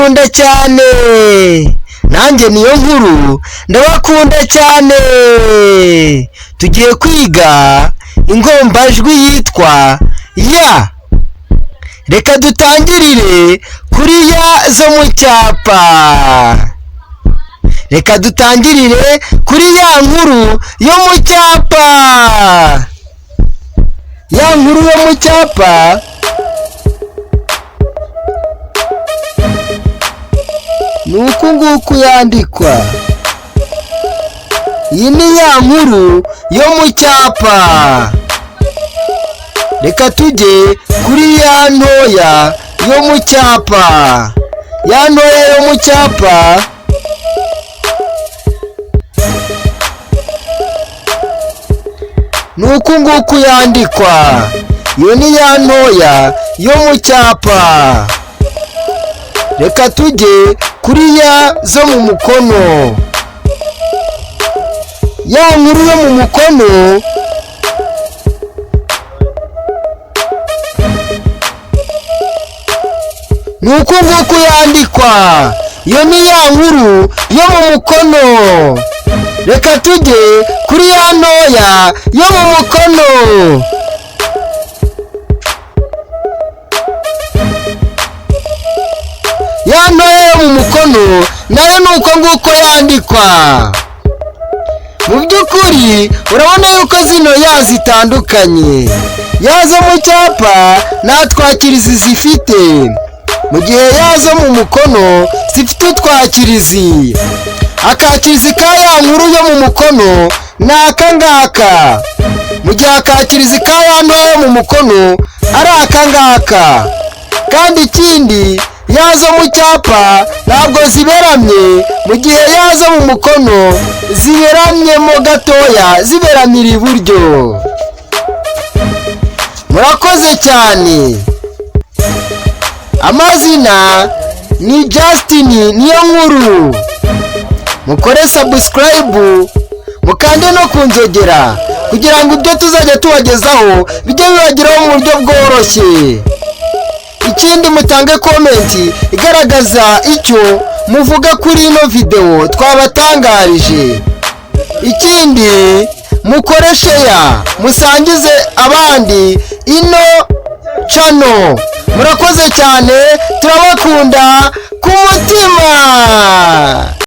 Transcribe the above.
ndabakunda cyane, nanjye niyo nkuru ndabakunda cyane. Tugiye kwiga ingombajwi yitwa ya. Reka dutangirire kuri ya zo mu cyapa. Reka dutangirire kuri ya nkuru yo mu cyapa. Ya nkuru yo mu cyapa ni uku nguku yandikwa. Iyi ni ya nkuru yo mu cyapa. Reka tujye kuri ya ntoya yo mu cyapa. Ya ntoya yo mu cyapa ni uku nguku yandikwa. Iyo ni ya ntoya yo mu cyapa. Reka tujye kuri ya zo mu mukono. Ya nkuru yo mu mukono ni uku nguku yandikwa. Iyo ni ya nkuru yo mu mukono. Reka tujye kuri ya ntoya yo mu mukono. Ya ntoya yo mu mukono nayo ni uko nguko yandikwa. Mu by'ukuri urabona yuko zino ya zitandukanye. Ya zo mu cyapa nta twakirizi zifite, mu gihe ya zo mu mukono zifite utwakirizi. Akakirizi ka ya nkuru yo mu mukono ni aka ngaka, mu gihe akakirizi ka ya ntoya yo mu mukono ari aka ngaka. Kandi ikindi, ya zo mu cyapa ntabwo ziberamye, mu gihe ya zo mu mukono ziberamyemo gatoya, ziberamira iburyo. Murakoze cyane. Amazina ni Justin niyo nkuru. Mukore subscribe, mukande no kunzogera kugira ngo ibyo tuzajya tubagezaho bijye bibageraho mu buryo bworoshye. Ikindi, mutange komenti igaragaza icyo muvuga kuri ino video twabatangarije. Ikindi, mukore share, musangize abandi ino channel. Murakoze cyane, turabakunda ku mutima.